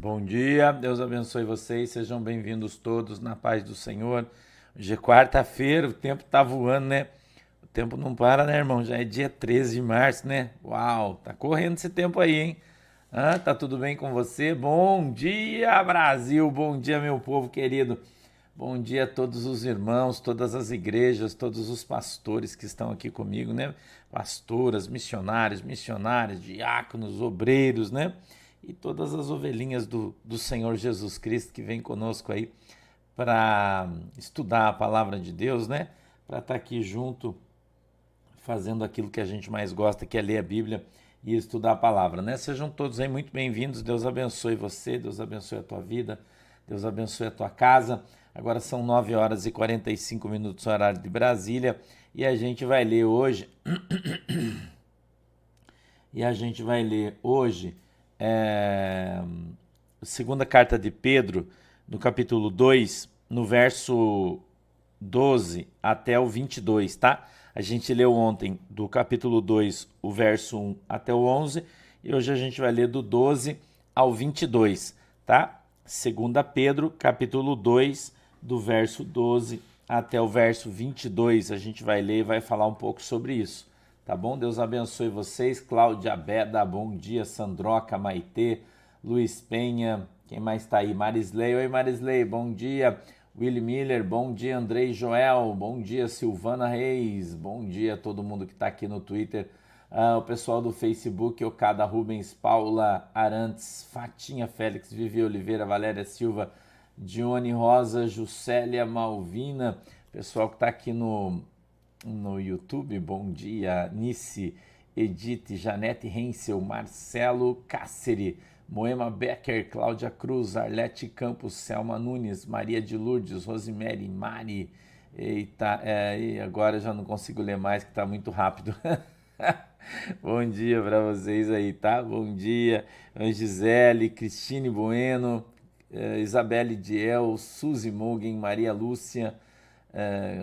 Bom dia, Deus abençoe vocês, sejam bem-vindos todos na paz do Senhor. Hoje é quarta-feira, o tempo tá voando, né? O tempo não para, né, irmão? Já é dia 13 de março, né? Uau, tá correndo esse tempo aí, hein? Tá tudo bem com você? Bom dia, Brasil! Bom dia, meu povo querido! Bom dia a todos os irmãos, todas as igrejas, todos os pastores que estão aqui comigo, né? Pastoras, missionários, diáconos, obreiros, né? E todas as ovelhinhas do Senhor Jesus Cristo que vem conosco aí para estudar a palavra de Deus, né? Para estar aqui junto, fazendo aquilo que a gente mais gosta, que é ler a Bíblia e estudar a palavra, né? Sejam todos aí muito bem-vindos. Deus abençoe você, Deus abençoe a tua vida, Deus abençoe a tua casa. Agora são 9 horas e 45 minutos, horário de Brasília, e a gente vai ler hoje. É, segunda carta de Pedro, no capítulo 2, no verso 12 até o 22, tá? A gente leu ontem do capítulo 2, o verso 1 até o 11, e hoje a gente vai ler do 12 ao 22, tá? Segunda Pedro, capítulo 2, do verso 12 até o verso 22, a gente vai ler e vai falar um pouco sobre isso. Tá bom? Deus abençoe vocês. Cláudia Beda, bom dia. Sandroca, Maitê, Luiz Penha, quem mais tá aí? Marisley, oi Marisley, bom dia. Willy Miller, bom dia. Andrei Joel, bom dia. Silvana Reis, bom dia a todo mundo que tá aqui no Twitter. O pessoal do Facebook, Okada Rubens, Paula Arantes, Fatinha Félix, Vivi Oliveira, Valéria Silva, Dione Rosa, Juscelia Malvina, pessoal que tá aqui no YouTube, bom dia, Nice, Edith, Janete Hensel, Marcelo Cásseri, Moema Becker, Cláudia Cruz, Arlete Campos, Selma Nunes, Maria de Lourdes, Rosemary, Mari, eita, e agora já não consigo ler mais que tá muito rápido. Bom dia para vocês aí, tá? Bom dia, Gisele, Cristine Bueno, Isabelle Diel, Suzy Mogen, Maria Lúcia,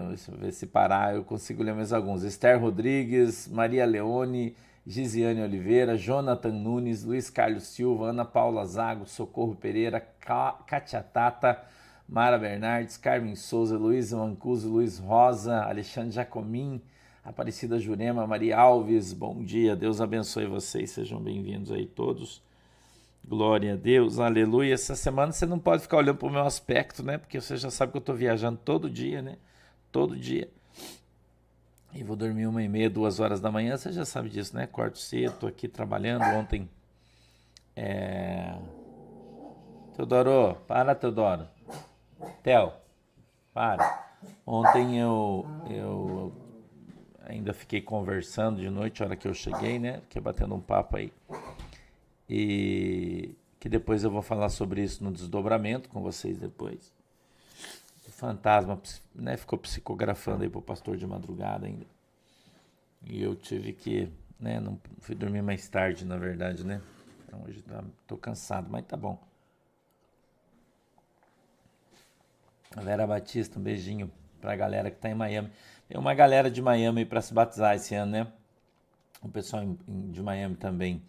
deixa eu ver se parar, eu consigo ler mais alguns. Esther Rodrigues, Maria Leone, Gisiane Oliveira, Jonathan Nunes, Luiz Carlos Silva, Ana Paula Zago, Socorro Pereira, Kátia Tata, Mara Bernardes, Carmen Souza, Luiz Mancuso, Luiz Rosa, Alexandre Jacomim, Aparecida Jurema, Maria Alves, bom dia, Deus abençoe vocês, sejam bem-vindos aí todos. Glória a Deus, aleluia. Essa semana você não pode ficar olhando para o meu aspecto, né? Porque você já sabe que eu estou viajando todo dia, né? Todo dia. E vou dormir 1h30, 2 horas da manhã, você já sabe disso, né? Acordo cedo, estou aqui trabalhando. Ontem. Teodoro, para, Teodoro. Theo, para. Ontem eu ainda fiquei conversando de noite, a hora que eu cheguei, né? Fiquei batendo um papo aí. E que depois eu vou falar sobre isso no desdobramento com vocês depois. O fantasma, né, ficou psicografando aí pro pastor de madrugada ainda. E eu tive que, né, não fui dormir mais tarde, na verdade, né? Então hoje tô cansado, mas tá bom. Vera Batista, um beijinho pra galera que tá em Miami. Tem uma galera de Miami para se batizar esse ano, né? O pessoal de Miami também,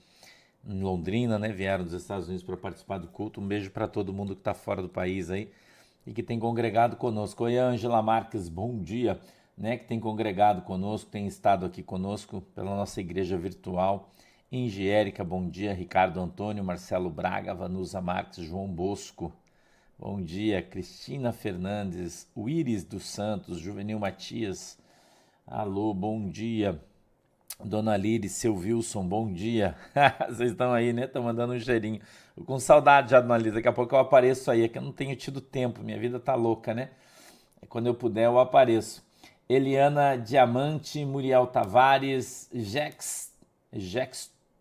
em Londrina, né? Vieram dos Estados Unidos para participar do culto. Um beijo para todo mundo que está fora do país aí e que tem congregado conosco. Oi, Ângela Marques, bom dia, né? Que tem congregado conosco, tem estado aqui conosco pela nossa igreja virtual. Ingérica, bom dia. Ricardo Antônio, Marcelo Braga, Vanusa Marques, João Bosco, bom dia. Cristina Fernandes, Uíris dos Santos, Juvenil Matias, alô, bom dia. Dona Liri, seu Wilson, bom dia. Vocês estão aí, né? Estão mandando um cheirinho. Eu com saudade já, Dona Liri. Daqui a pouco eu apareço aí. É que eu não tenho tido tempo. Minha vida tá louca, né? Quando eu puder, eu apareço. Eliana Diamante, Muriel Tavares, Jex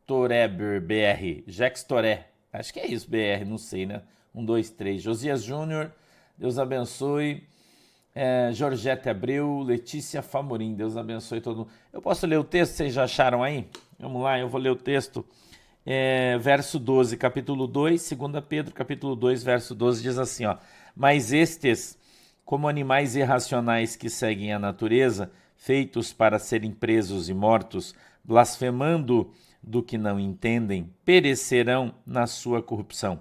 Toreber, BR. Jex Toré. Acho que é isso, BR, não sei, né? 1, 2, 3. Josias Júnior, Deus abençoe. Georgette Abreu, Letícia Famorim, Deus abençoe todo mundo. Eu posso ler o texto, vocês já acharam aí? Vamos lá, eu vou ler o texto. Verso 12, capítulo 2, 2 Pedro, capítulo 2, verso 12, diz assim, ó. Mas estes, como animais irracionais que seguem a natureza, feitos para serem presos e mortos, blasfemando do que não entendem, perecerão na sua corrupção.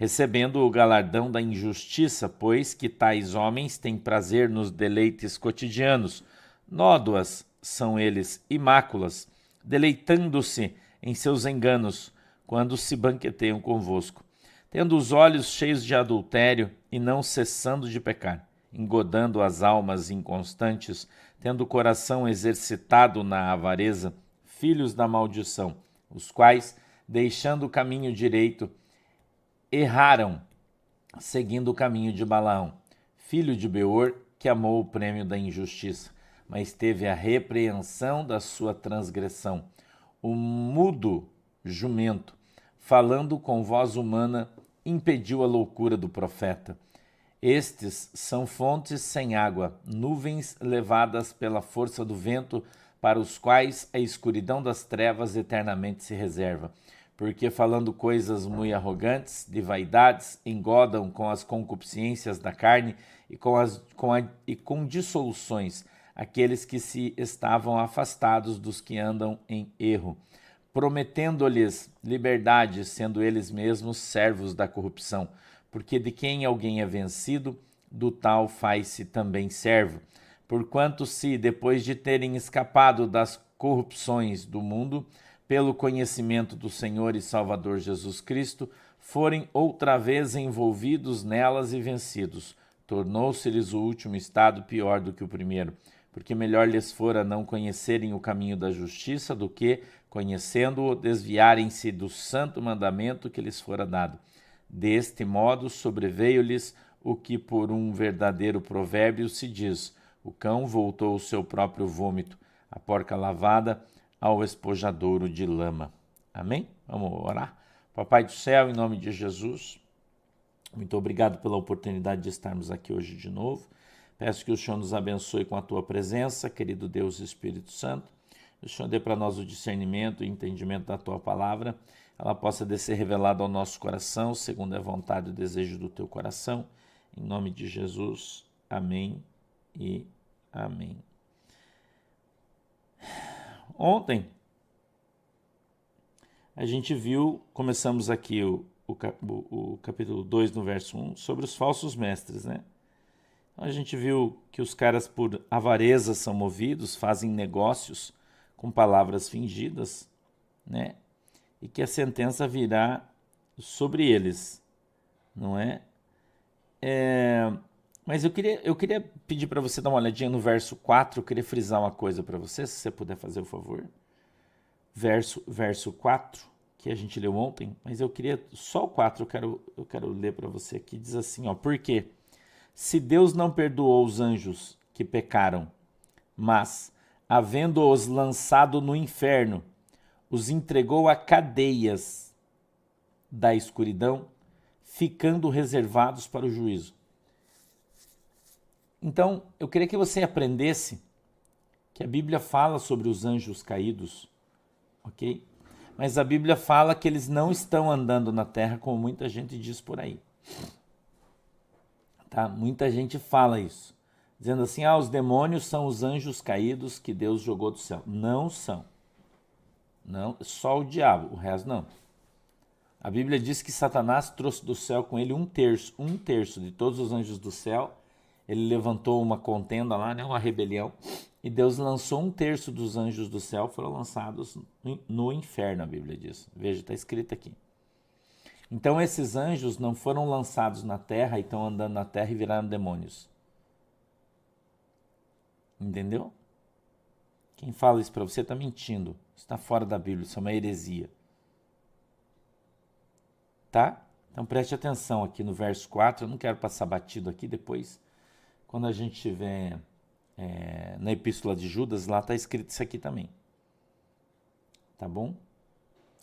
recebendo o galardão da injustiça, pois que tais homens têm prazer nos deleites cotidianos. Nódoas são eles e máculas, deleitando-se em seus enganos, quando se banqueteiam convosco, tendo os olhos cheios de adultério e não cessando de pecar, engodando as almas inconstantes, tendo o coração exercitado na avareza, filhos da maldição, os quais, deixando o caminho direito, erraram, seguindo o caminho de Balaão, filho de Beor, que amou o prêmio da injustiça, mas teve a repreensão da sua transgressão. O mudo jumento, falando com voz humana, impediu a loucura do profeta. Estes são fontes sem água, nuvens levadas pela força do vento, para os quais a escuridão das trevas eternamente se reserva. Porque falando coisas muito arrogantes, de vaidades, engodam com as concupiscências da carne e com dissoluções aqueles que se estavam afastados dos que andam em erro, prometendo-lhes liberdade, sendo eles mesmos servos da corrupção, porque de quem alguém é vencido, do tal faz-se também servo. Porquanto se, depois de terem escapado das corrupções do mundo, pelo conhecimento do Senhor e Salvador Jesus Cristo, forem outra vez envolvidos nelas e vencidos, tornou-se-lhes o último estado pior do que o primeiro, porque melhor lhes fora não conhecerem o caminho da justiça do que, conhecendo-o, desviarem-se do santo mandamento que lhes fora dado. Deste modo sobreveio-lhes o que por um verdadeiro provérbio se diz: o cão voltou ao seu próprio vômito, a porca lavada ao espojadouro de lama. Amém? Vamos orar? Papai do céu, em nome de Jesus, muito obrigado pela oportunidade de estarmos aqui hoje de novo. Peço que o Senhor nos abençoe com a tua presença, querido Deus e Espírito Santo. O Senhor dê para nós o discernimento e entendimento da tua palavra, ela possa descer revelada ao nosso coração, segundo a vontade e o desejo do teu coração. Em nome de Jesus, amém e amém. Ontem, a gente viu, começamos aqui o capítulo 2, no verso 1, sobre os falsos mestres, né? A gente viu que os caras por avareza são movidos, fazem negócios com palavras fingidas, né? E que a sentença virá sobre eles, não é? Mas eu queria pedir para você dar uma olhadinha no verso 4, eu queria frisar uma coisa para você, se você puder fazer o favor. Verso 4, que a gente leu ontem, mas eu queria, só o 4 eu quero ler para você aqui, diz assim, ó, por quê? Se Deus não perdoou os anjos que pecaram, mas, havendo-os lançado no inferno, os entregou a cadeias da escuridão, ficando reservados para o juízo. Então, eu queria que você aprendesse que a Bíblia fala sobre os anjos caídos, ok? Mas a Bíblia fala que eles não estão andando na terra, como muita gente diz por aí. Tá? Muita gente fala isso, dizendo assim, os demônios são os anjos caídos que Deus jogou do céu. Não são. Não, só o diabo, o resto não. A Bíblia diz que Satanás trouxe do céu com ele um terço de todos os anjos do céu. Ele levantou uma contenda lá, né, uma rebelião, e Deus lançou um terço dos anjos do céu, foram lançados no inferno, a Bíblia diz. Veja, está escrito aqui. Então esses anjos não foram lançados na terra e estão andando na terra e viraram demônios. Entendeu? Quem fala isso para você está mentindo. Está fora da Bíblia, isso é uma heresia. Tá? Então preste atenção aqui no verso 4, eu não quero passar batido aqui depois. Quando a gente estiver na Epístola de Judas, lá está escrito isso aqui também. Tá bom?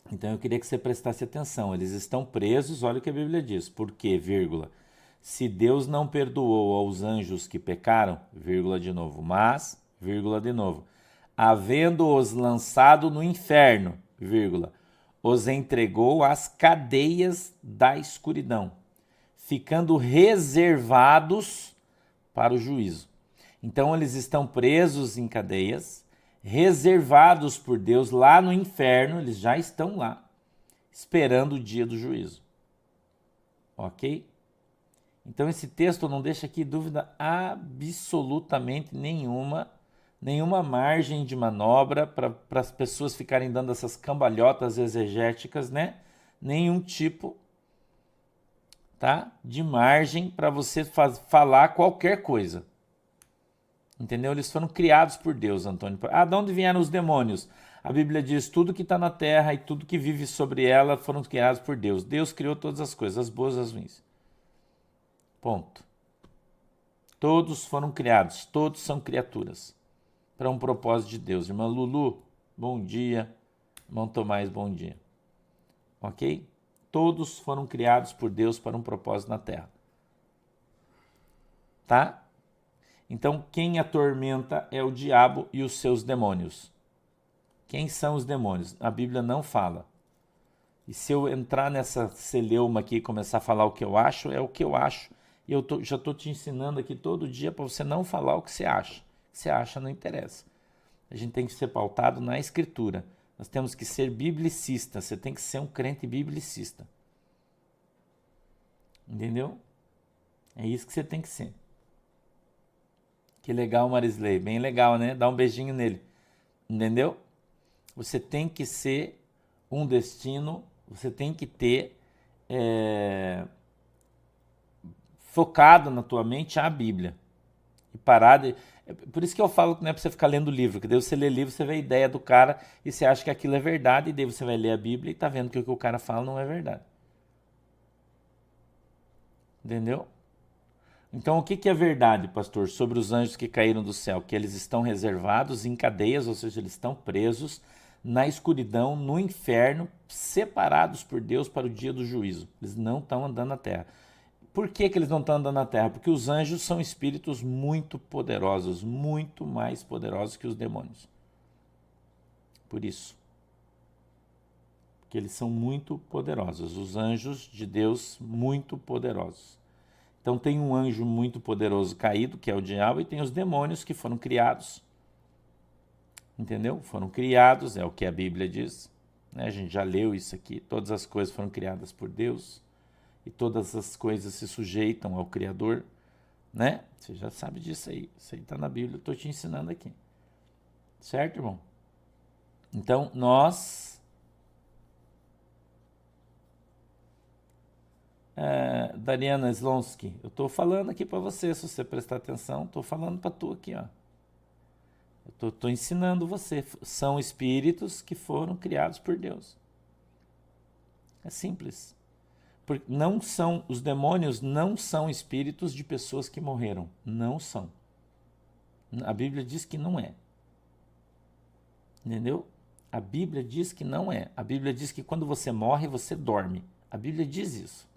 Então eu queria que você prestasse atenção. Eles estão presos, olha o que a Bíblia diz. Por quê? Vírgula. Se Deus não perdoou aos anjos que pecaram, vírgula de novo, mas, vírgula de novo, havendo-os lançado no inferno, vírgula, os entregou às cadeias da escuridão, ficando reservados para o juízo. Então eles estão presos em cadeias, reservados por Deus lá no inferno, eles já estão lá, esperando o dia do juízo. ok? Então esse texto não deixa aqui dúvida absolutamente nenhuma margem de manobra para as pessoas ficarem dando essas cambalhotas exegéticas, né? Nenhum tipo, tá, de margem para você falar qualquer coisa. Entendeu? Eles foram criados por Deus, Antônio. De onde vieram os demônios? A Bíblia diz, tudo que está na terra e tudo que vive sobre ela foram criados por Deus. Deus criou todas as coisas, as boas e as ruins. Ponto. Todos foram criados, todos são criaturas, para um propósito de Deus. Irmã Lulu, bom dia. Irmão Tomás, bom dia. Ok? Todos foram criados por Deus para um propósito na terra. Tá? Então, quem atormenta é o diabo e os seus demônios. Quem são os demônios? A Bíblia não fala. E se eu entrar nessa celeuma aqui e começar a falar o que eu acho, é o que eu acho. E eu já estou te ensinando aqui todo dia para você não falar o que você acha. O que você acha não interessa. A gente tem que ser pautado na Escritura. Nós temos que ser biblicista. Você tem que ser um crente biblicista. Entendeu? É isso que você tem que ser. Que legal, Marisley. Bem legal, né? Dá um beijinho nele. Entendeu? Você tem que ser um destino, você tem que ter focado na tua mente a Bíblia. E parar de... Por isso que eu falo que não é para você ficar lendo livro, que daí você lê livro, você vê a ideia do cara e você acha que aquilo é verdade, e daí você vai ler a Bíblia e tá vendo que o que o cara fala não é verdade. Entendeu? Então, o que é verdade, pastor, sobre os anjos que caíram do céu? Que eles estão reservados em cadeias, ou seja, eles estão presos na escuridão, no inferno, separados por Deus para o dia do juízo. Eles não estão andando na terra. Por que eles não estão andando na terra? Porque os anjos são espíritos muito poderosos, muito mais poderosos que os demônios. Por isso. Porque eles são muito poderosos. Os anjos de Deus, muito poderosos. Então tem um anjo muito poderoso caído, que é o diabo, e tem os demônios que foram criados. Entendeu? Foram criados, é o que a Bíblia diz. Né? A gente já leu isso aqui. Todas as coisas foram criadas por Deus. E todas as coisas se sujeitam ao Criador. Né? Você já sabe disso aí. Isso aí está na Bíblia, eu estou te ensinando aqui. Certo, irmão? Então, nós... Dariana Slonsky, eu estou falando aqui para você, se você prestar atenção, estou falando para tu aqui, ó. Eu estou ensinando você. São espíritos que foram criados por Deus. É simples. Não são, os demônios não são espíritos de pessoas que morreram. Não são. A Bíblia diz que não é. Entendeu? A Bíblia diz que não é. A Bíblia diz que quando você morre, você dorme. A Bíblia diz isso.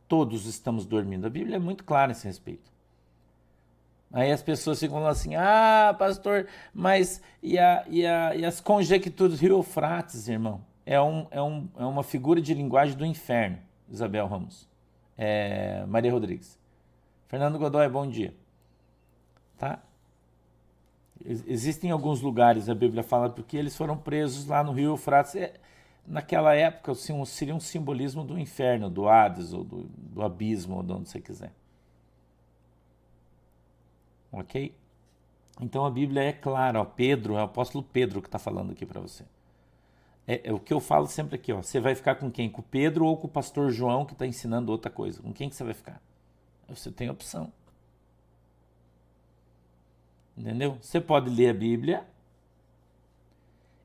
Todos estamos dormindo. A Bíblia é muito clara a esse respeito. Aí as pessoas ficam falando assim, pastor, mas e as conjecturas? Rio Eufrates, irmão, é uma figura de linguagem do inferno. Isabel Ramos. Maria Rodrigues. Fernando Godoy, bom dia. Tá? Existem alguns lugares, a Bíblia fala, porque eles foram presos lá no Rio Eufrates. Naquela época seria um simbolismo do inferno, do Hades, ou do abismo, ou de onde você quiser. Ok? Então a Bíblia é clara, ó, Pedro, é o apóstolo Pedro que está falando aqui para você. É o que eu falo sempre aqui, ó, você vai ficar com quem? Com o Pedro ou com o pastor João que está ensinando outra coisa? Com quem que você vai ficar? Você tem opção. Entendeu? Você pode ler a Bíblia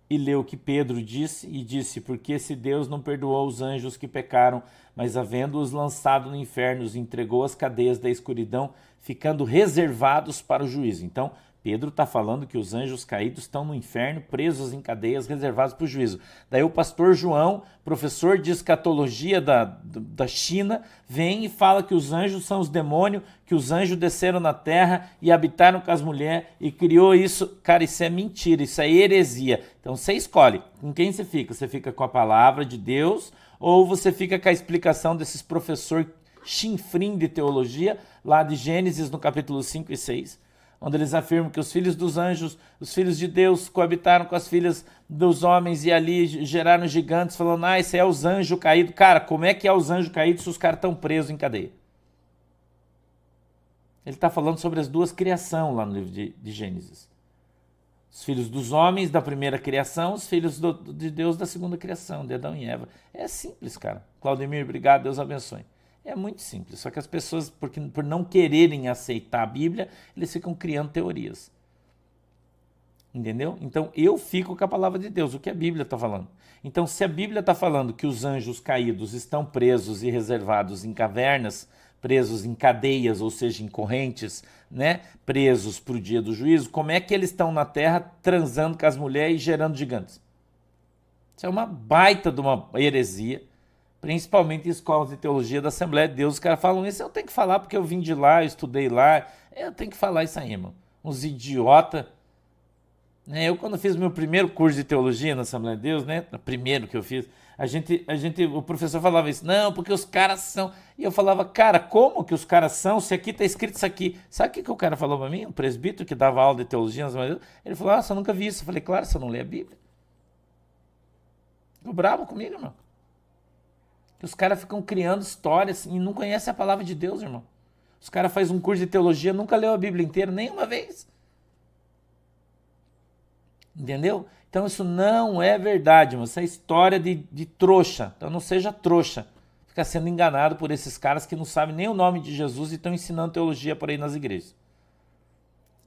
e leu o que Pedro disse, e disse, porque se Deus não perdoou os anjos que pecaram, mas havendo-os lançado no inferno, os entregou às cadeias da escuridão, ficando reservados para o juízo. Então, Pedro está falando que os anjos caídos estão no inferno, presos em cadeias, reservados para o juízo. Daí o pastor João, professor de escatologia da China, vem e fala que os anjos são os demônios, que os anjos desceram na terra e habitaram com as mulheres e criou isso. Cara, isso é mentira, isso é heresia. Então você escolhe com quem você fica. Você fica com a palavra de Deus ou você fica com a explicação desses professores chinfrim de teologia, lá de Gênesis no capítulo 5 e 6, onde eles afirmam que os filhos dos anjos, os filhos de Deus, coabitaram com as filhas dos homens e ali geraram gigantes, falando, esse é os anjos caídos. Cara, como é que é os anjos caídos se os caras estão presos em cadeia? Ele está falando sobre as duas criações lá no livro de Gênesis. Os filhos dos homens da primeira criação, os filhos de Deus da segunda criação, de Adão e Eva. É simples, cara. Claudemir, obrigado, Deus abençoe. É muito simples, só que as pessoas, por não quererem aceitar a Bíblia, eles ficam criando teorias. Entendeu? Então, eu fico com a palavra de Deus, o que a Bíblia está falando. Então, se a Bíblia está falando que os anjos caídos estão presos e reservados em cavernas, presos em cadeias, ou seja, em correntes, né? Presos para o dia do juízo, como é que eles estão na terra transando com as mulheres e gerando gigantes? Isso é uma baita de uma heresia, principalmente em escolas de teologia da Assembleia de Deus. Os caras falam isso, eu tenho que falar porque eu vim de lá, eu estudei lá, eu tenho que falar isso aí, irmão. Uns idiota. Eu, quando fiz meu primeiro curso de teologia na Assembleia de Deus, né, o primeiro que eu fiz, o professor falava isso, não, porque os caras são... E eu falava, cara, como que os caras são, se aqui está escrito isso aqui? Sabe o que o cara falou para mim? Um presbítero que dava aula de teologia na Assembleia de Deus, ele falou, você nunca vi isso. Eu falei, claro, você não lê a Bíblia. Ficou bravo comigo, irmão. Que os caras ficam criando histórias e não conhecem a palavra de Deus, irmão. Os caras fazem um curso de teologia, nunca leu a Bíblia inteira, nenhuma vez. Entendeu? Então isso não é verdade, irmão. Isso é história de trouxa. Então não seja trouxa. Fica sendo enganado por esses caras que não sabem nem o nome de Jesus e estão ensinando teologia por aí nas igrejas.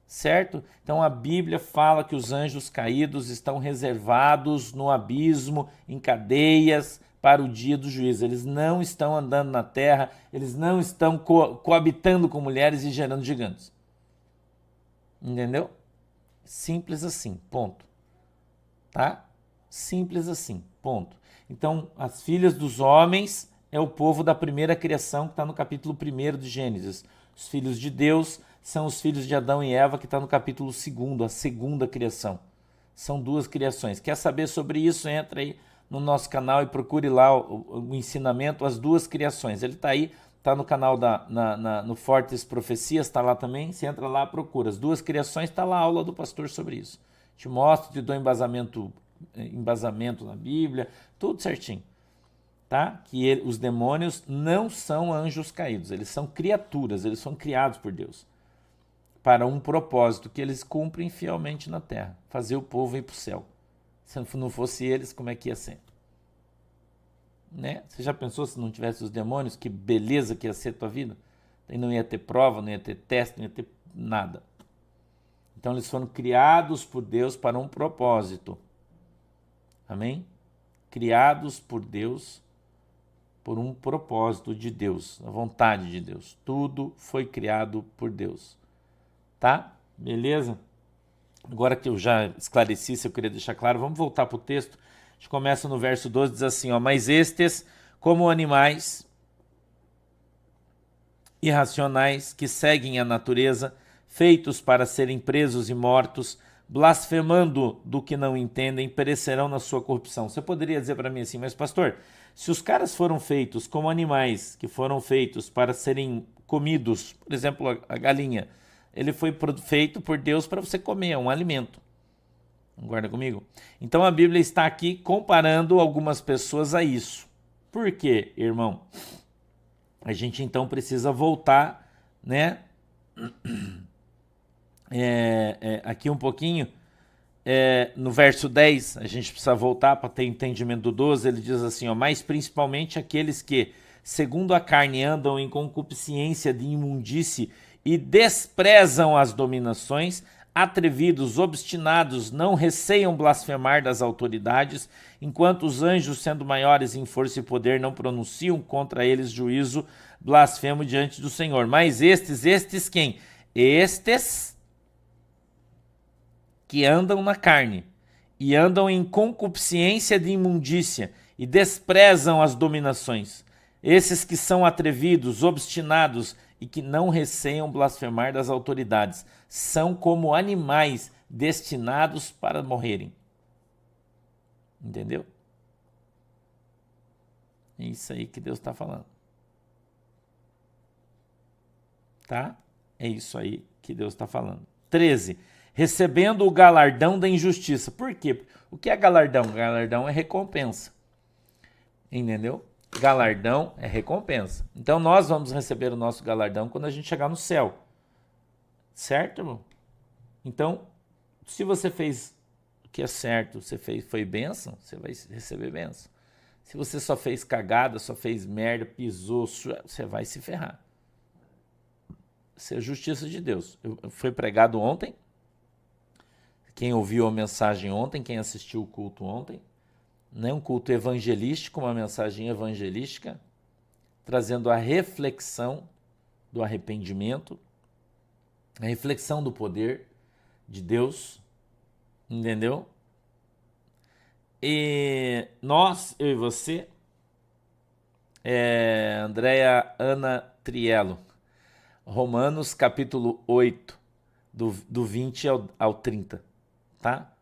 Certo? Então a Bíblia fala que os anjos caídos estão reservados no abismo, em cadeias, para o dia do juízo. Eles não estão andando na terra, eles não estão coabitando com mulheres e gerando gigantes. Entendeu? Simples assim, ponto. Tá? Simples assim, ponto. Então, as filhas dos homens é o povo da primeira criação, que está no capítulo 1 de Gênesis. Os filhos de Deus são os filhos de Adão e Eva, que está no capítulo 2, a segunda criação. São duas criações. Quer saber sobre isso? Entra aí no nosso canal e procure lá o ensinamento, as duas criações. Ele está aí, está no canal no Fortes Profecias, está lá também. Você entra lá, procura. As duas criações, está lá a aula do pastor sobre isso. Te mostro, te dou embasamento na Bíblia, tudo certinho. Tá? Que os demônios não são anjos caídos, eles são criaturas, eles são criados por Deus para um propósito que eles cumprem fielmente na terra, fazer o povo ir para o céu. Se não fosse eles, como é que ia ser? Né? Você já pensou se não tivesse os demônios, que beleza que ia ser a tua vida? Aí não ia ter prova, não ia ter teste, não ia ter nada. Então eles foram criados por Deus para um propósito. Amém? Criados por Deus por um propósito de Deus, a vontade de Deus. Tudo foi criado por Deus. Tá? Beleza? Agora que eu já esclareci, se eu queria deixar claro, vamos voltar para o texto. A gente começa no verso 12, diz assim, mas estes, como animais irracionais que seguem a natureza, feitos para serem presos e mortos, blasfemando do que não entendem, perecerão na sua corrupção. Você poderia dizer para mim assim, mas pastor, se os caras foram feitos como animais que foram feitos para serem comidos, por exemplo, a galinha, ele foi feito por Deus para você comer, é um alimento. Concorda comigo? Então a Bíblia está aqui comparando algumas pessoas a isso. Por quê, irmão? A gente então precisa voltar, né? Aqui um pouquinho, no verso 10, a gente precisa voltar para ter entendimento do 12, ele diz assim, mas principalmente aqueles que, segundo a carne, andam em concupiscência de imundície e desprezam as dominações, atrevidos, obstinados, não receiam blasfemar das autoridades, enquanto os anjos, sendo maiores em força e poder, não pronunciam contra eles juízo blasfemo diante do Senhor. Mas estes quem? Estes que andam na carne e andam em concupiscência de imundícia e desprezam as dominações. Esses que são atrevidos, obstinados e que não receiam blasfemar das autoridades, são como animais destinados para morrerem. Entendeu? É isso aí que Deus está falando. Tá? É isso aí que Deus está falando. 13. Recebendo o galardão da injustiça. Por quê? O que é galardão? Galardão é recompensa. Entendeu? Galardão é recompensa. Então nós vamos receber o nosso galardão quando a gente chegar no céu. Certo, irmão? Então, se você fez o que é certo, foi bênção, você vai receber bênção. Se você só fez cagada, só fez merda, pisou, você vai se ferrar. Isso é a justiça de Deus. Foi pregado ontem. Quem ouviu a mensagem ontem, quem assistiu o culto ontem, né? Um culto evangelístico, uma mensagem evangelística, trazendo a reflexão do arrependimento, a reflexão do poder de Deus, entendeu? E nós, eu e você, Andréa Ana Triello, Romanos capítulo 8, do 20 ao 30, tá?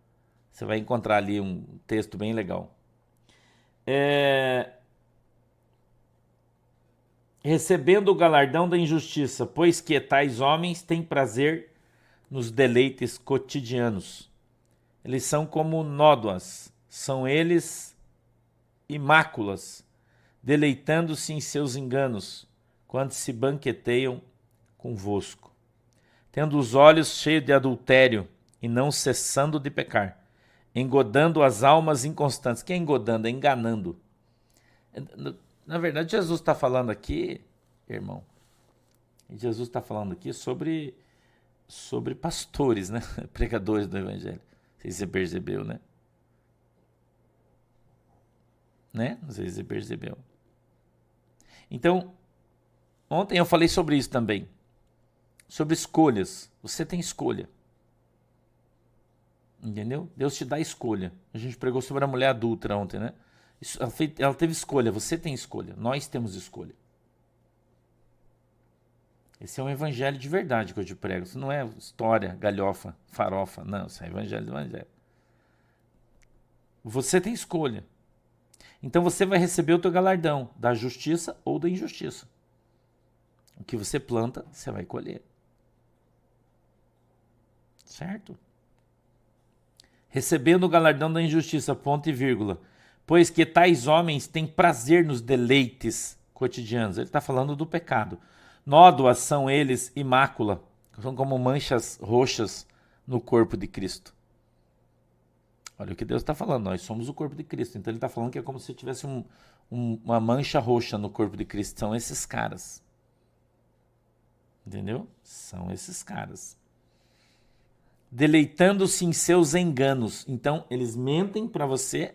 Você vai encontrar ali um texto bem legal. Recebendo o galardão da injustiça, pois que tais homens têm prazer nos deleites cotidianos. Eles são como nódoas, são eles imáculas, deleitando-se em seus enganos, quando se banqueteiam convosco, tendo os olhos cheios de adultério e não cessando de pecar, engodando as almas inconstantes. Que é engodando? É enganando. Na verdade, Jesus está falando aqui, irmão, Jesus está falando aqui sobre pastores, né? Pregadores do evangelho. Não sei se você percebeu, né? Não sei se você percebeu. Então, ontem eu falei sobre isso também. Sobre escolhas. Você tem escolha. Entendeu? Deus te dá escolha. A gente pregou sobre a mulher adúltera ontem, né? Ela teve escolha, você tem escolha. Nós temos escolha. Esse é um evangelho de verdade que eu te prego. Isso não é história, galhofa, farofa. Não, isso é evangelho do evangelho. Você tem escolha. Então você vai receber o teu galardão da justiça ou da injustiça. O que você planta, você vai colher. Certo? Recebendo o galardão da injustiça, ponto e vírgula. Pois que tais homens têm prazer nos deleites cotidianos. Ele está falando do pecado. Nódoas são eles imácula. São como manchas roxas no corpo de Cristo. Olha o que Deus está falando. Nós somos o corpo de Cristo. Então ele está falando que é como se tivesse uma mancha roxa no corpo de Cristo. São esses caras. Entendeu? São esses caras. Deleitando-se em seus enganos. Então, eles mentem para você.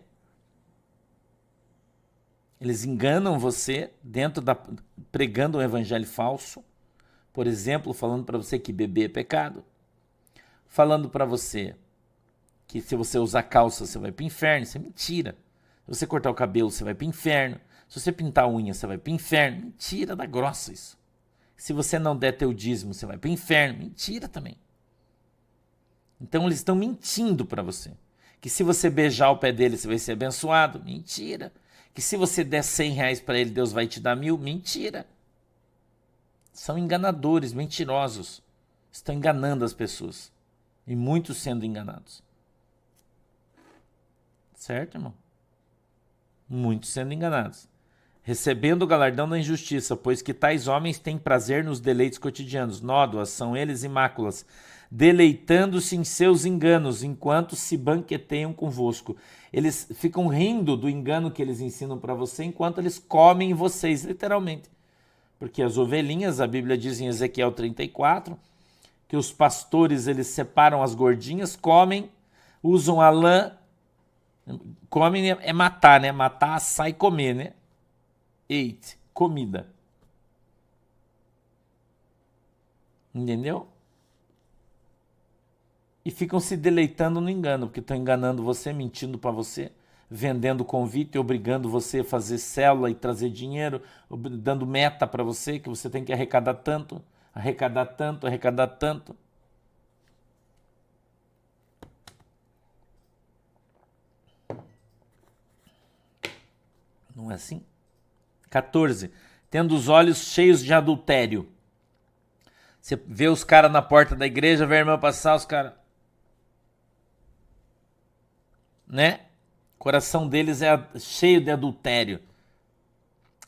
Eles enganam você pregando um evangelho falso. Por exemplo, falando para você que beber é pecado. Falando para você que se você usar calça, você vai para o inferno. Isso é mentira. Se você cortar o cabelo, você vai para o inferno. Se você pintar a unha, você vai para o inferno. Mentira da grossa isso. Se você não der teu dízimo, você vai para o inferno. Mentira também. Então eles estão mentindo para você. Que se você beijar o pé dele, você vai ser abençoado. Mentira. Que se você der R$100 para ele, Deus vai te dar 1.000. Mentira. São enganadores, mentirosos. Estão enganando as pessoas. E muitos sendo enganados. Certo, irmão? Muitos sendo enganados. Recebendo o galardão da injustiça, pois que tais homens têm prazer nos deleites cotidianos. Nódoas são eles imáculas, deleitando-se em seus enganos, enquanto se banqueteiam convosco. Eles ficam rindo do engano que eles ensinam para você, enquanto eles comem vocês, literalmente. Porque as ovelhinhas, a Bíblia diz em Ezequiel 34, que os pastores eles separam as gordinhas, comem, usam a lã, comem é matar, né? Matar, assar e comer, né? Eat, comida. Entendeu? E ficam se deleitando no engano, porque estão enganando você, mentindo para você, vendendo convite, obrigando você a fazer célula e trazer dinheiro, dando meta para você, que você tem que arrecadar tanto, arrecadar tanto, arrecadar tanto. Não é assim? 14. Tendo os olhos cheios de adultério. Você vê os caras na porta da igreja, vê a irmã passar, os caras... Né? O coração deles é cheio de adultério,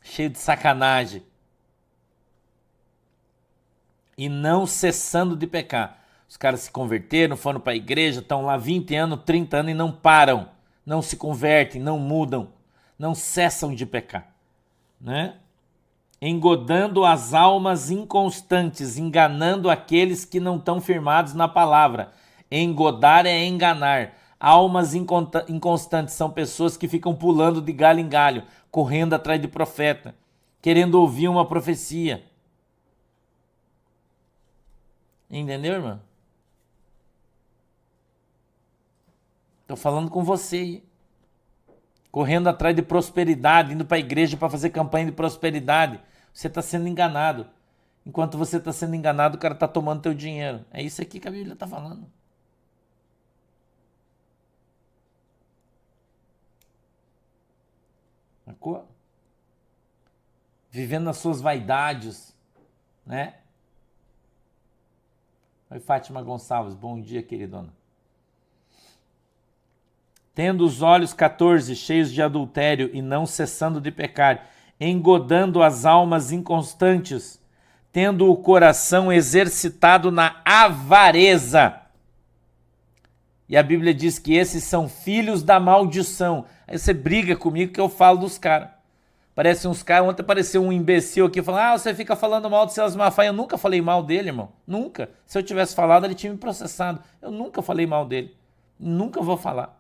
cheio de sacanagem. E não cessando de pecar. Os caras se converteram, foram para a igreja, estão lá 20 anos, 30 anos e não param. Não se convertem, não mudam, não cessam de pecar. Né? Engodando as almas inconstantes, enganando aqueles que não estão firmados na palavra. Engodar é enganar. Almas inconstantes são pessoas que ficam pulando de galho em galho, correndo atrás de profeta, querendo ouvir uma profecia. Entendeu, irmão? Estou falando com você. Correndo atrás de prosperidade, indo para a igreja para fazer campanha de prosperidade. Você está sendo enganado. Enquanto você está sendo enganado, o cara está tomando teu dinheiro. É isso aqui que a Bíblia está falando. Sacou? Vivendo nas suas vaidades, né? Oi, Fátima Gonçalves, bom dia, queridona. Tendo os olhos 14 cheios de adultério e não cessando de pecar, engodando as almas inconstantes, tendo o coração exercitado na avareza. E a Bíblia diz que esses são filhos da maldição. Aí você briga comigo que eu falo dos caras. Parece uns caras, ontem apareceu um imbecil aqui falando, você fica falando mal do Silas Malafaia. Eu nunca falei mal dele, irmão. Nunca. Se eu tivesse falado, ele tinha me processado. Eu nunca falei mal dele. Nunca vou falar.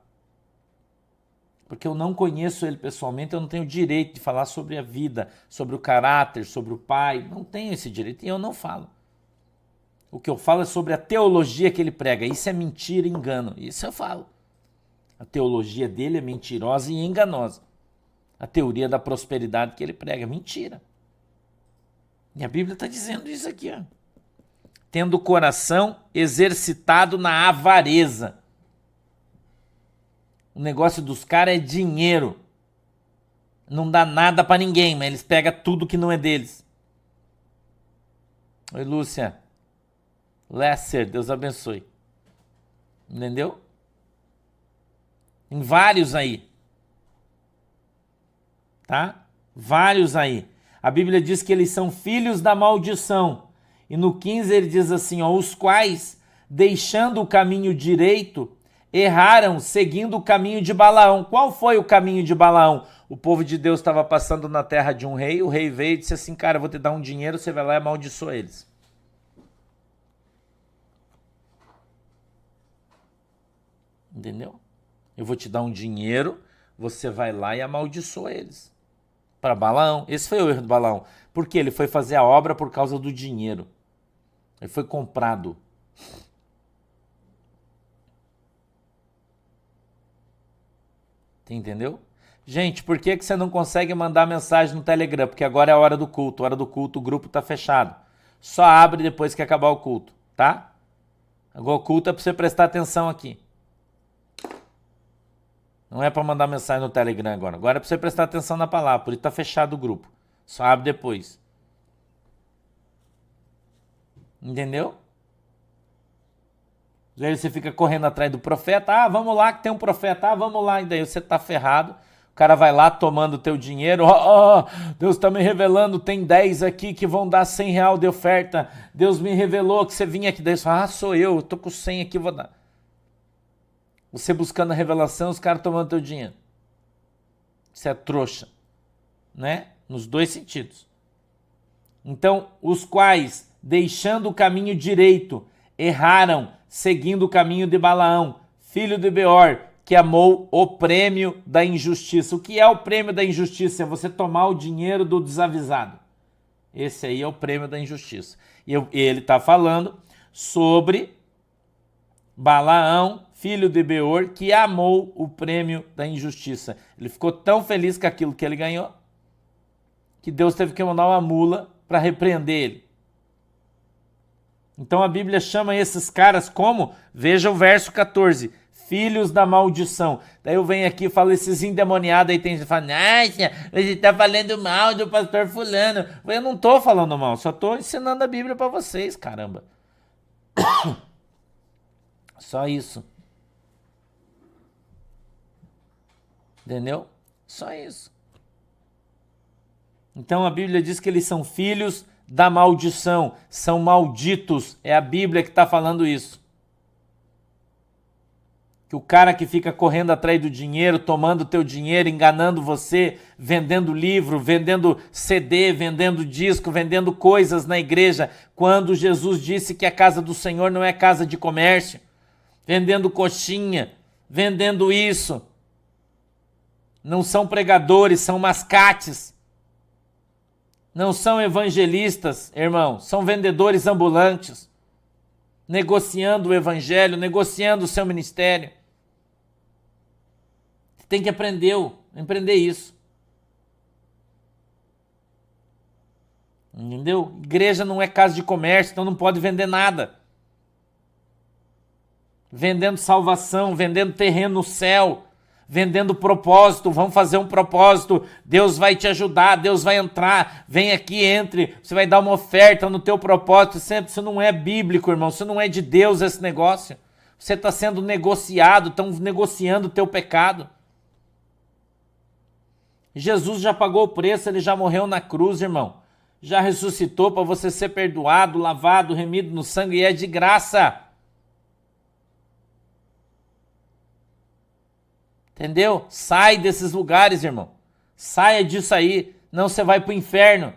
Porque eu não conheço ele pessoalmente, eu não tenho direito de falar sobre a vida, sobre o caráter, sobre o pai. Não tenho esse direito e eu não falo. O que eu falo é sobre a teologia que ele prega. Isso é mentira e engano. Isso eu falo. A teologia dele é mentirosa e enganosa. A teoria da prosperidade que ele prega é mentira. E a Bíblia está dizendo isso aqui. Ó. Tendo o coração exercitado na avareza. O negócio dos caras é dinheiro. Não dá nada para ninguém, mas eles pegam tudo que não é deles. Oi, Lúcia. Lesser, Deus abençoe. Entendeu? Tem vários aí. Tá? Vários aí. A Bíblia diz que eles são filhos da maldição. E no 15 ele diz assim, ó, os quais, deixando o caminho direito, erraram seguindo o caminho de Balaão. Qual foi o caminho de Balaão? O povo de Deus estava passando na terra de um rei, o rei veio e disse assim, cara, eu vou te dar um dinheiro, você vai lá e amaldiçoa eles. Entendeu? Eu vou te dar um dinheiro, você vai lá e amaldiçoa eles. Para Balaão. Esse foi o erro do Balaão. Porque ele foi fazer a obra por causa do dinheiro. Ele foi comprado. Entendeu? Gente, por que você não consegue mandar mensagem no Telegram? Porque agora é a hora do culto. A hora do culto, o grupo está fechado. Só abre depois que acabar o culto, tá? Agora o culto é para você prestar atenção aqui. Não é para mandar mensagem no Telegram agora. Agora é para você prestar atenção na palavra. Por isso está fechado o grupo. Só abre depois. Entendeu? Aí você fica correndo atrás do profeta. Ah, vamos lá que tem um profeta. Ah, vamos lá. E daí você tá ferrado. O cara vai lá tomando o teu dinheiro. Deus está me revelando. Tem 10 aqui que vão dar R$100 de oferta. Deus me revelou que você vinha aqui. Daí você fala, sou eu. Eu tô com 100 aqui, vou dar. Você buscando a revelação, os caras tomando teu dinheiro. Você é trouxa. Né? Nos dois sentidos. Então, os quais, deixando o caminho direito, erraram, seguindo o caminho de Balaão, filho de Beor, que amou o prêmio da injustiça. O que é o prêmio da injustiça? É você tomar o dinheiro do desavisado. Esse aí é o prêmio da injustiça. E ele está falando sobre Balaão, filho de Beor, que amou o prêmio da injustiça. Ele ficou tão feliz com aquilo que ele ganhou, que Deus teve que mandar uma mula para repreender ele. Então a Bíblia chama esses caras como, veja o verso 14, filhos da maldição. Daí eu venho aqui e falo, esses endemoniados aí tem gente que fala, nossa, você tá falando mal do pastor fulano. Eu não tô falando mal, só tô ensinando a Bíblia para vocês, caramba. Só isso. Entendeu? Só isso. Então a Bíblia diz que eles são filhos da maldição, são malditos. É a Bíblia que está falando isso. Que o cara que fica correndo atrás do dinheiro, tomando teu dinheiro, enganando você, vendendo livro, vendendo CD, vendendo disco, vendendo coisas na igreja, quando Jesus disse que a casa do Senhor não é casa de comércio, vendendo coxinha, vendendo isso. Não são pregadores, são mascates. Não são evangelistas, irmão, são vendedores ambulantes, negociando o evangelho, negociando o seu ministério. Você tem que aprender isso. Entendeu? Igreja não é casa de comércio, então não pode vender nada. Vendendo salvação, vendendo terreno no céu, vendendo propósito, vamos fazer um propósito, Deus vai te ajudar, Deus vai entrar, vem aqui, entre, você vai dar uma oferta no teu propósito, sempre, isso não é bíblico, irmão, isso não é de Deus esse negócio, você está sendo negociado, estão negociando o teu pecado. Jesus já pagou o preço, ele já morreu na cruz, irmão, já ressuscitou para você ser perdoado, lavado, remido no sangue, e é de graça. Entendeu? Sai desses lugares, irmão. Saia disso aí, não você vai para o inferno.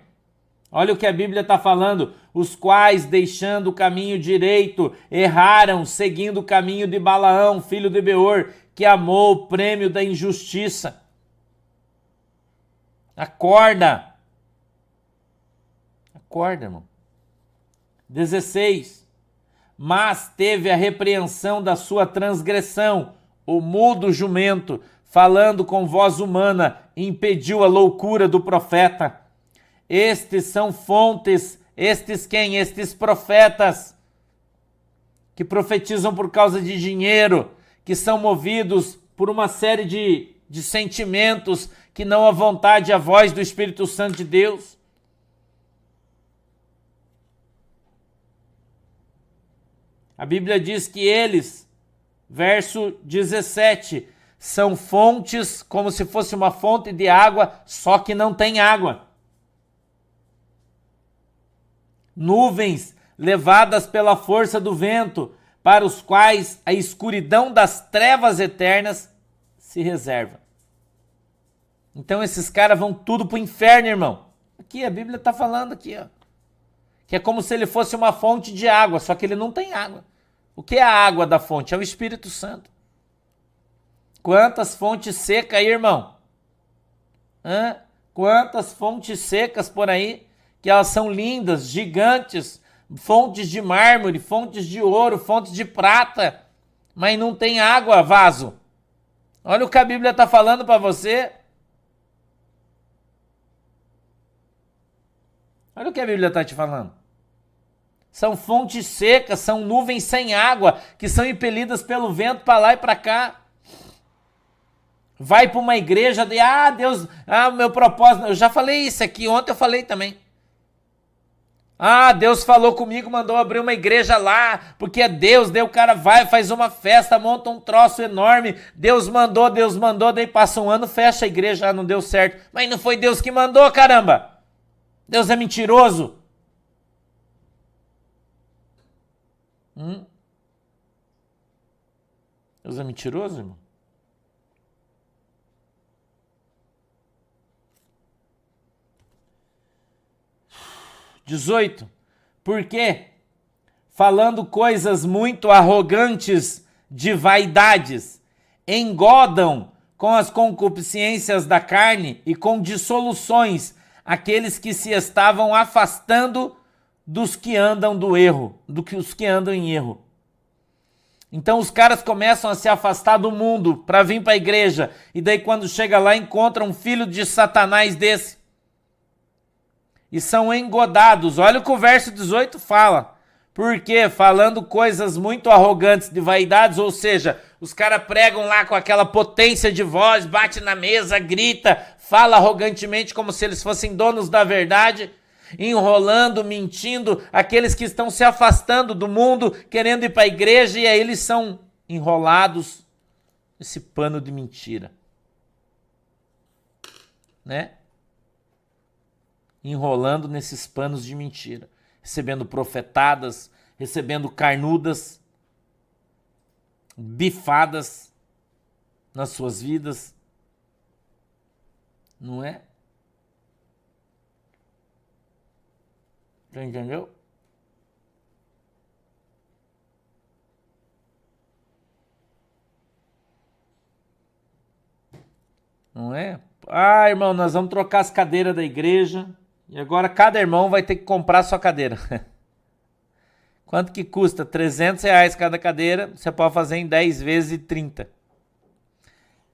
Olha o que a Bíblia está falando. Os quais, deixando o caminho direito, erraram, seguindo o caminho de Balaão, filho de Beor, que amou o prêmio da injustiça. Acorda. Acorda, irmão. 16. Mas teve a repreensão da sua transgressão. O mudo jumento, falando com voz humana, impediu a loucura do profeta. Estes são fontes, estes quem? Estes profetas, que profetizam por causa de dinheiro, que são movidos por uma série de sentimentos, que não a vontade e a voz do Espírito Santo de Deus. A Bíblia diz que eles, verso 17, são fontes como se fosse uma fonte de água, só que não tem água. Nuvens levadas pela força do vento, para os quais a escuridão das trevas eternas se reserva. Então esses caras vão tudo para o inferno, irmão. Aqui a Bíblia está falando aqui, ó, que é como se ele fosse uma fonte de água, só que ele não tem água. O que é a água da fonte? É o Espírito Santo. Quantas fontes secas aí, irmão? Quantas fontes secas por aí, que elas são lindas, gigantes, fontes de mármore, fontes de ouro, fontes de prata, mas não tem água, vaso. Olha o que a Bíblia está falando para você. Olha o que a Bíblia está te falando. São fontes secas, são nuvens sem água, que são impelidas pelo vento para lá e para cá. Vai para uma igreja de, Deus, meu propósito, eu já falei isso aqui, ontem eu falei também. Deus falou comigo, mandou abrir uma igreja lá, porque é Deus, daí o cara vai, faz uma festa, monta um troço enorme, Deus mandou, daí passa um ano, fecha a igreja, não deu certo. Mas não foi Deus que mandou, caramba. Deus é mentiroso. Deus é mentiroso, irmão? (18) Porque, falando coisas muito arrogantes de vaidades, engodam com as concupiscências da carne e com dissoluções aqueles que se estavam afastando dos que andam do erro, dos que andam em erro. Então os caras começam a se afastar do mundo para vir para a igreja, e daí quando chega lá encontra um filho de Satanás desse, e são engodados. Olha o que o verso 18 fala. Porque falando coisas muito arrogantes de vaidades, ou seja, Os caras pregam lá com aquela potência de voz, bate na mesa, grita, fala arrogantemente como se eles fossem donos da verdade, enrolando, mentindo, aqueles que estão se afastando do mundo, querendo ir para a igreja, e aí eles são enrolados nesse pano de mentira, né? Enrolando nesses panos de mentira, recebendo profetadas, recebendo carnudas, bifadas nas suas vidas, não é? Você entendeu? Não é? Ah, irmão, nós vamos trocar as cadeiras da igreja e agora cada irmão vai ter que comprar a sua cadeira. Quanto que custa? R$300 cada cadeira, você pode fazer em 10 vezes e 30.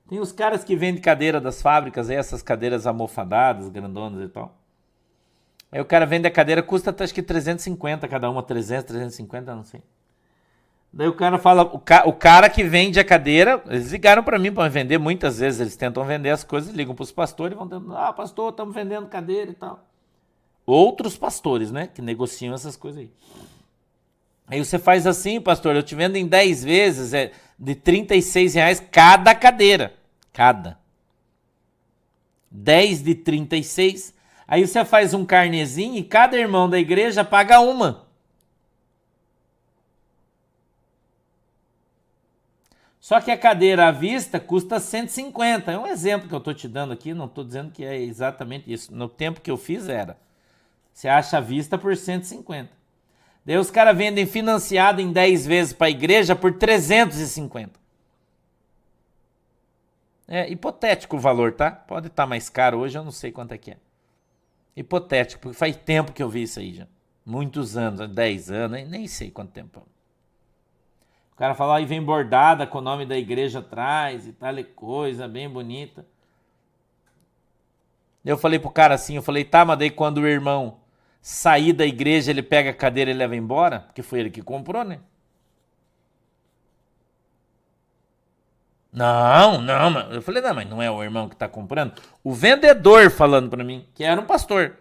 Tem os caras que vendem cadeira das fábricas, essas cadeiras almofadadas, grandonas e tal. Aí o cara vende a cadeira, custa acho que 350 cada uma, 300, 350, não sei. Daí o cara fala, o cara que vende a cadeira, eles ligaram para mim para vender, muitas vezes eles tentam vender as coisas, ligam para os pastores e vão dizendo, pastor, estamos vendendo cadeira e tal. Outros pastores, né, que negociam essas coisas aí. Aí você faz assim, pastor, eu te vendo em 10 vezes, de R$36 cada cadeira. Cada. 10 de 36. Aí você faz um carnezinho e cada irmão da igreja paga uma. Só que a cadeira à vista custa 150. É um exemplo que eu estou te dando aqui, não estou dizendo que é exatamente isso. No tempo que eu fiz era. Você acha à vista por 150. Daí os caras vendem financiado em 10 vezes para a igreja por 350. É hipotético o valor, tá? Pode estar mais caro hoje, eu não sei quanto é que é. Hipotético, porque faz tempo que eu vi isso aí já. Muitos anos, 10 anos, nem sei quanto tempo. O cara fala, aí vem bordada com o nome da igreja atrás e tal, coisa bem bonita. Eu falei pro cara assim, tá, mas daí quando o irmão sair da igreja, ele pega a cadeira e leva embora? Porque foi ele que comprou, né? Não, eu falei, não, mas não é o irmão que está comprando? O vendedor falando para mim, que era um pastor.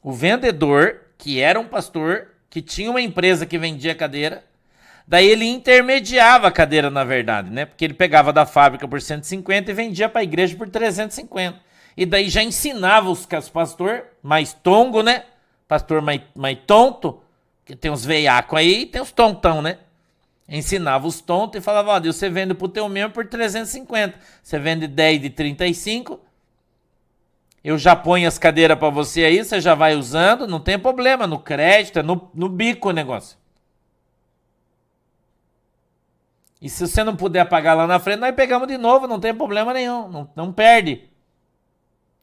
O vendedor, que era um pastor, que tinha uma empresa que vendia cadeira, daí ele intermediava a cadeira, na verdade, né? Porque ele pegava da fábrica por 150 e vendia para a igreja por 350. E daí já ensinava os pastores mais tongo, né? Pastor mais tonto, que tem uns veiacos aí e tem os tontão, né? Ensinava os tontos e falava, você vende pro teu membro por 350. Você vende 10 de 35. Eu já ponho as cadeiras para você aí, você já vai usando, não tem problema, no crédito, é no bico o negócio. E se você não puder pagar lá na frente, nós pegamos de novo, não tem problema nenhum, não perde.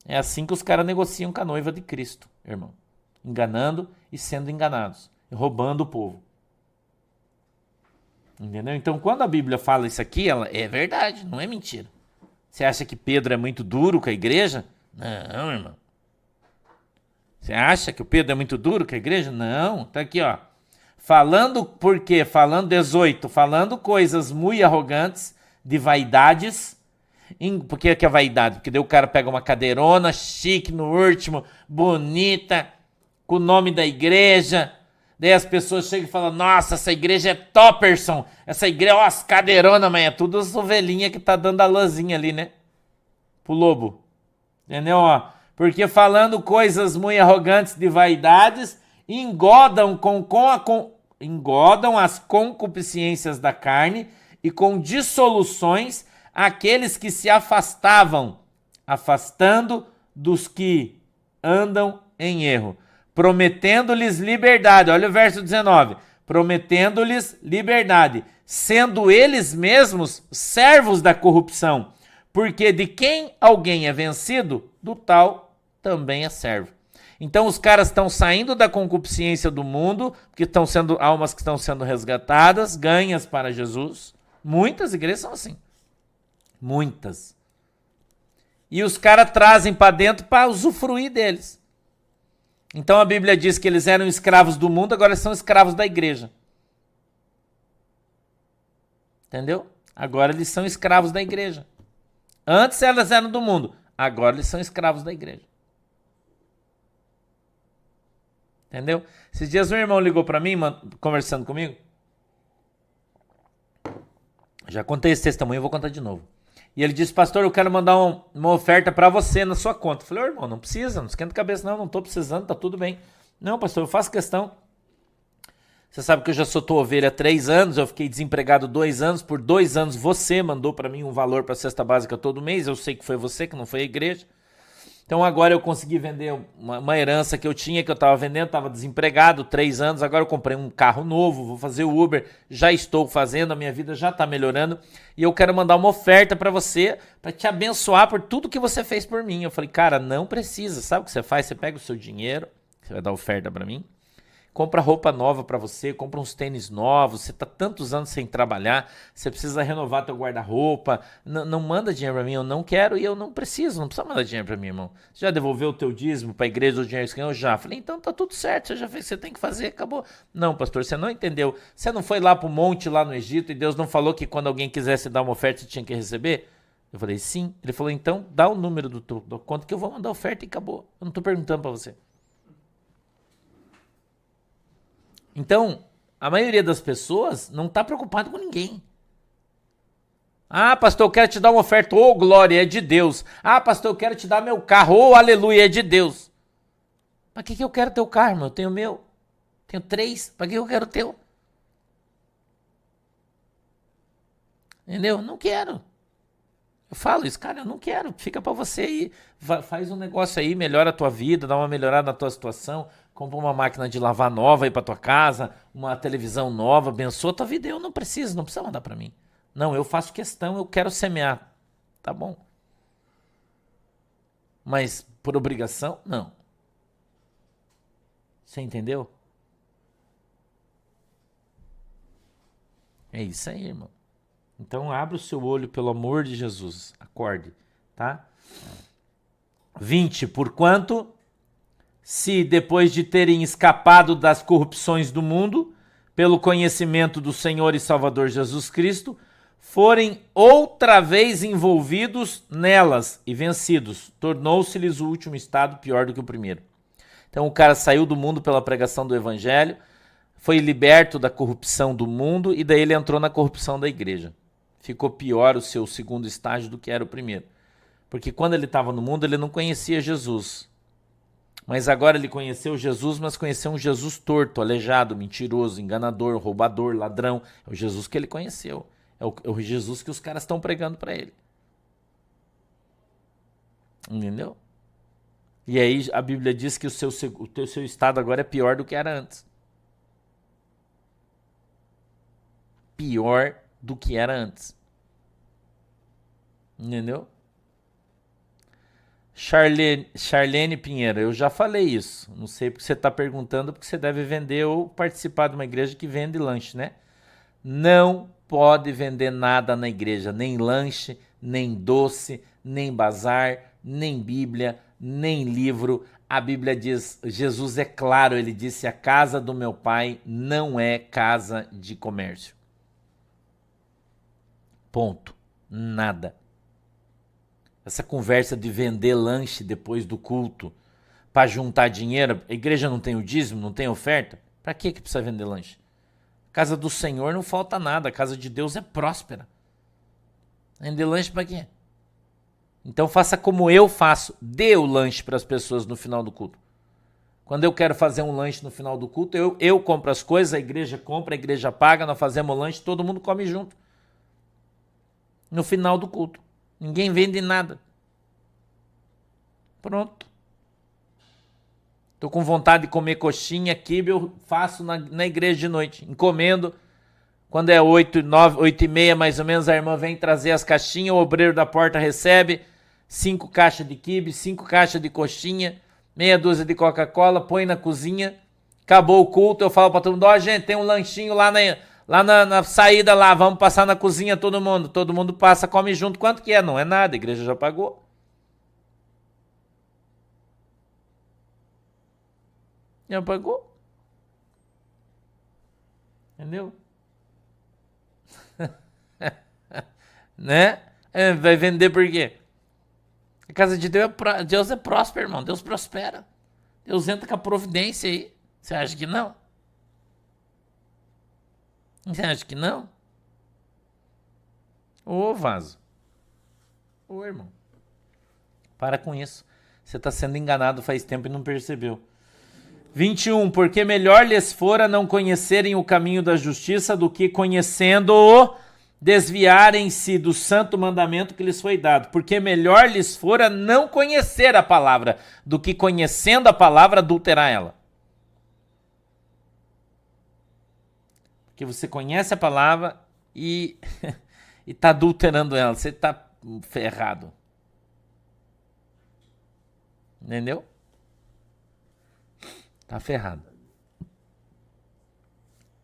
É assim que os caras negociam com a noiva de Cristo, irmão. Enganando e sendo enganados, roubando o povo. Entendeu? Então, quando a Bíblia fala isso aqui, ela é verdade, não é mentira. Você acha que Pedro é muito duro com a igreja? Não, irmão. Você acha que o Pedro é muito duro com a igreja? Não, tá aqui, ó. Falando, por quê? Falando 18, falando coisas muito arrogantes, de vaidades. Por que é vaidade? Porque daí o cara pega uma cadeirona chique no último, bonita, com o nome da igreja. Daí as pessoas chegam e falam, nossa, essa igreja é topperson. Essa igreja, ó, as cadeironas, mas é tudo as ovelhinhas que tá dando a lãzinha ali, né? Pro lobo. Entendeu? Ó, porque falando coisas muito arrogantes de vaidades, engodam engodam as concupiscências da carne e com dissoluções aqueles que se afastavam, afastando dos que andam em erro, prometendo-lhes liberdade. Olha o verso 19. Prometendo-lhes liberdade, sendo eles mesmos servos da corrupção, porque de quem alguém é vencido, do tal também é servo. Então os caras estão saindo da concupiscência do mundo, que estão sendo almas que estão sendo resgatadas, ganhas para Jesus. Muitas igrejas são assim. Muitas. E os caras trazem para dentro para usufruir deles. Então a Bíblia diz que eles eram escravos do mundo, agora são escravos da igreja. Entendeu? Agora eles são escravos da igreja. Antes elas eram do mundo. Agora eles são escravos da igreja. Entendeu? Esses dias um irmão ligou pra mim, conversando comigo. Já contei esse testemunho, vou contar de novo. E ele disse, pastor, eu quero mandar uma oferta pra você na sua conta. Eu falei, ô irmão, não precisa, não esquenta a cabeça não tô precisando, tá tudo bem. Não, pastor, eu faço questão. Você sabe que eu já sou tua ovelha há 3 anos, eu fiquei desempregado 2 anos, por 2 anos você mandou pra mim um valor pra cesta básica todo mês, eu sei que foi você, que não foi a igreja. Então agora eu consegui vender uma herança que eu tinha, que eu estava vendendo, estava desempregado 3 anos, agora eu comprei um carro novo, vou fazer o Uber, já estou fazendo, a minha vida já está melhorando e eu quero mandar uma oferta para você, para te abençoar por tudo que você fez por mim. Eu falei, cara, não precisa, sabe o que você faz? Você pega o seu dinheiro, você vai dar oferta para mim, compra roupa nova para você, compra uns tênis novos, você tá tantos anos sem trabalhar, você precisa renovar teu guarda-roupa, não manda dinheiro para mim, eu não quero e eu não preciso, não precisa mandar dinheiro para mim, irmão. Você já devolveu o teu dízimo para a igreja, o dinheiro que ganhou? Já. Falei, então tá tudo certo, você já fez, você tem que fazer, acabou. Não, pastor, você não entendeu, você não foi lá pro monte, lá no Egito, e Deus não falou que quando alguém quisesse dar uma oferta, você tinha que receber? Eu falei, sim. Ele falou, então dá o número do conta que eu vou mandar oferta e acabou. Eu não tô perguntando para você. Então, a maioria das pessoas não está preocupada com ninguém. Ah, pastor, eu quero te dar uma oferta. Ô, glória, é de Deus. Ah, pastor, eu quero te dar meu carro. Ô, aleluia, é de Deus. Para que eu quero teu carro, irmão? Eu tenho o meu. Tenho 3. Para que eu quero o teu? Entendeu? Não quero. Eu falo isso, cara, eu não quero. Fica para você aí. Faz um negócio aí, melhora a tua vida, dá uma melhorada na tua situação. Compra uma máquina de lavar nova aí pra tua casa, uma televisão nova, abençoa a tua vida. Eu não preciso, não precisa mandar pra mim. Não, eu faço questão, eu quero semear. Tá bom. Mas por obrigação, não. Você entendeu? É isso aí, irmão. Então abra o seu olho, pelo amor de Jesus. Acorde, tá? 20. Porquanto, se depois de terem escapado das corrupções do mundo, pelo conhecimento do Senhor e Salvador Jesus Cristo, forem outra vez envolvidos nelas e vencidos, tornou-se-lhes o último estado pior do que o primeiro. Então o cara saiu do mundo pela pregação do evangelho, foi liberto da corrupção do mundo e daí ele entrou na corrupção da igreja. Ficou pior o seu segundo estágio do que era o primeiro. Porque quando ele estava no mundo, ele não conhecia Jesus. Mas agora ele conheceu Jesus, mas conheceu um Jesus torto, aleijado, mentiroso, enganador, roubador, ladrão. É o Jesus que ele conheceu. É o Jesus que os caras estão pregando para ele. Entendeu? E aí a Bíblia diz que o seu estado agora é pior do que era antes. Pior do que era antes. Entendeu? Charlene Pinheiro, eu já falei isso. Não sei porque você está perguntando, porque você deve vender ou participar de uma igreja que vende lanche, né? Não pode vender nada na igreja, nem lanche, nem doce, nem bazar, nem Bíblia, nem livro. A Bíblia diz, Jesus é claro, ele disse, a casa do meu pai não é casa de comércio. Ponto. Nada. Essa conversa de vender lanche depois do culto para juntar dinheiro, a igreja não tem o dízimo, não tem oferta? Para que precisa vender lanche? A casa do Senhor não falta nada, a casa de Deus é próspera. Vender lanche para quê? Então faça como eu faço, dê o lanche para as pessoas no final do culto. Quando eu quero fazer um lanche no final do culto, eu compro as coisas, a igreja compra, a igreja paga, nós fazemos o lanche, todo mundo come junto. No final do culto. Ninguém vende nada. Pronto. Tô com vontade de comer coxinha, quibe, eu faço na igreja de noite. Encomendo. Quando é 8, 9, 8 e meia mais ou menos, a irmã vem trazer as caixinhas, o obreiro da porta recebe 5 caixas de quibe, 5 caixas de coxinha, meia dúzia de Coca-Cola, põe na cozinha. Acabou o culto, eu falo pra todo mundo, ó, gente, tem um lanchinho lá na saída lá, vamos passar na cozinha todo mundo passa, come junto, quanto que é? Não é nada, a igreja já pagou. Já pagou. Entendeu? né? Vai vender por quê? A casa de Deus é próspera, irmão. Deus prospera. Deus entra com a providência aí. Você acha que não? Você acha que não? Ô, vaso. Ô, irmão. Para com isso. Você está sendo enganado faz tempo e não percebeu. 21. Porque melhor lhes fora não conhecerem o caminho da justiça do que conhecendo-o, desviarem-se do santo mandamento que lhes foi dado. Porque melhor lhes fora não conhecer a palavra do que conhecendo a palavra adulterar ela. Porque você conhece a palavra e está adulterando ela. Você está ferrado. Entendeu? Tá ferrado.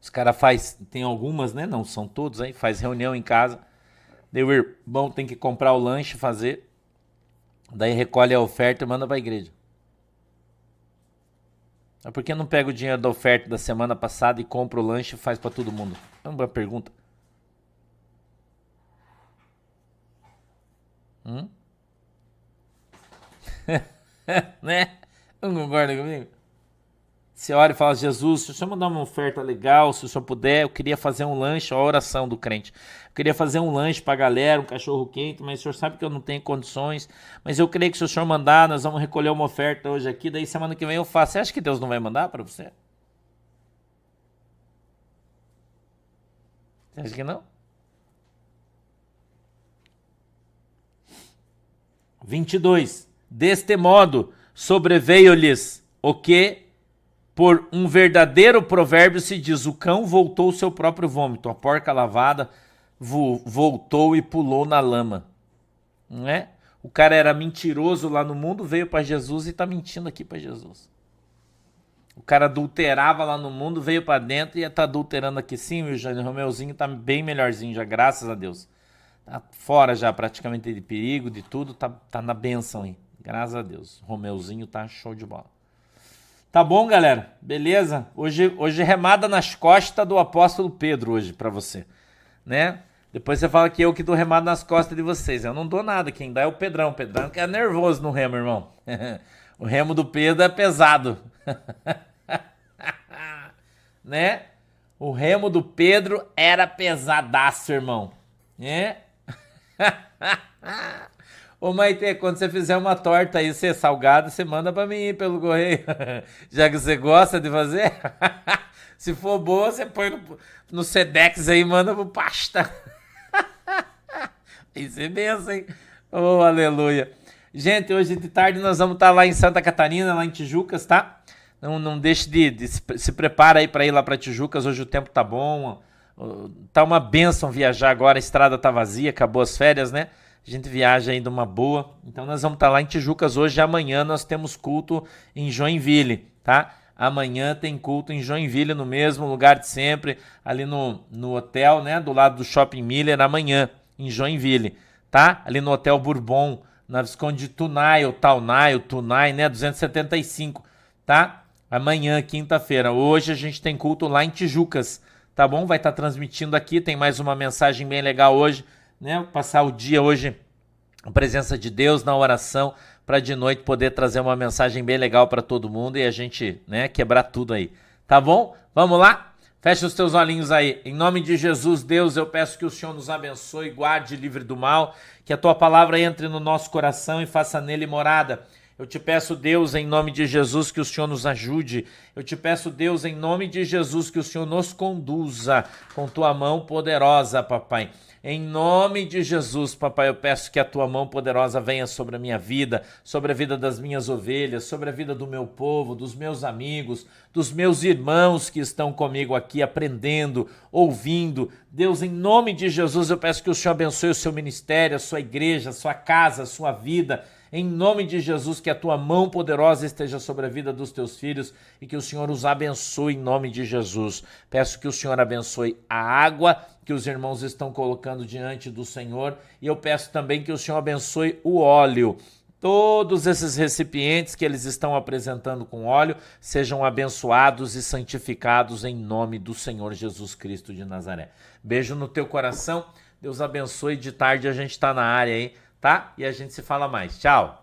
Os caras tem algumas, né? Não são todos aí, faz reunião em casa. Daí o irmão tem que comprar o lanche, fazer. Daí recolhe a oferta e manda pra igreja. Mas por que não pega o dinheiro da oferta da semana passada e compra o lanche e faz pra todo mundo? É uma boa pergunta. Né? Não concorda comigo? Você olha e fala, Jesus, se o senhor mandar uma oferta legal, se o senhor puder, eu queria fazer um lanche, a oração do crente. Eu queria fazer um lanche pra galera, um cachorro quente, mas o senhor sabe que eu não tenho condições, mas eu creio que se o senhor mandar, nós vamos recolher uma oferta hoje aqui, daí semana que vem eu faço. Você acha que Deus não vai mandar pra você? Você acha que não? 22. Deste modo, sobreveio-lhes o que, por um verdadeiro provérbio se diz, o cão voltou ao seu próprio vômito, a porca lavada voltou e pulou na lama. Não é? O cara era mentiroso lá no mundo, veio para Jesus e está mentindo aqui para Jesus. O cara adulterava lá no mundo, veio para dentro e está adulterando aqui sim. O Romeuzinho está bem melhorzinho já, graças a Deus. Tá fora já praticamente de perigo, de tudo, tá na bênção aí. Graças a Deus. Romeuzinho tá show de bola. Tá bom, galera? Beleza? Hoje remada nas costas do apóstolo Pedro hoje pra você, né? Depois você fala que eu que dou remada nas costas de vocês. Eu não dou nada, quem dá é o Pedrão. O Pedrão que é nervoso no remo, irmão. O remo do Pedro é pesado. Né? O remo do Pedro era pesadaço, irmão. É? Ô Maite, quando você fizer uma torta aí, você salgada, você manda pra mim pelo correio. Já que você gosta de fazer. Se for boa, você põe no Sedex aí e manda pro pasta. Isso é benção, hein? Oh, aleluia. Gente, hoje de tarde nós vamos estar lá em Santa Catarina, lá em Tijucas, tá? Não deixe de se prepara aí para ir lá para Tijucas. Hoje o tempo tá bom. Tá uma bênção viajar agora. A estrada tá vazia, acabou as férias, né? A gente viaja ainda uma boa. Então nós vamos estar lá em Tijucas hoje. Amanhã nós temos culto em Joinville, tá? Amanhã tem culto em Joinville, no mesmo lugar de sempre, ali no hotel, né? Do lado do Shopping Miller, amanhã, em Joinville, tá? Ali no Hotel Bourbon, na Visconde de Tunai, né? 275, tá? Amanhã, quinta-feira. Hoje a gente tem culto lá em Tijucas, tá bom? Vai estar transmitindo aqui, tem mais uma mensagem bem legal hoje, né? Passar o dia hoje, a presença de Deus na oração, para de noite poder trazer uma mensagem bem legal para todo mundo e a gente, né, quebrar tudo aí, tá bom? Vamos lá? Fecha os teus olhinhos aí. Em nome de Jesus, Deus, eu peço que o Senhor nos abençoe, guarde livre do mal, que a tua palavra entre no nosso coração e faça nele morada. Eu te peço, Deus, em nome de Jesus, que o Senhor nos ajude. Eu te peço, Deus, em nome de Jesus, que o Senhor nos conduza com tua mão poderosa, papai. Em nome de Jesus, papai, eu peço que a tua mão poderosa venha sobre a minha vida, sobre a vida das minhas ovelhas, sobre a vida do meu povo, dos meus amigos, dos meus irmãos que estão comigo aqui aprendendo, ouvindo. Deus, em nome de Jesus, eu peço que o Senhor abençoe o seu ministério, a sua igreja, a sua casa, a sua vida. Em nome de Jesus, que a tua mão poderosa esteja sobre a vida dos teus filhos e que o Senhor os abençoe em nome de Jesus. Peço que o Senhor abençoe a água que os irmãos estão colocando diante do Senhor e eu peço também que o Senhor abençoe o óleo. Todos esses recipientes que eles estão apresentando com óleo sejam abençoados e santificados em nome do Senhor Jesus Cristo de Nazaré. Beijo no teu coração. Deus abençoe. De tarde a gente tá na área aí, tá? E a gente se fala mais. Tchau.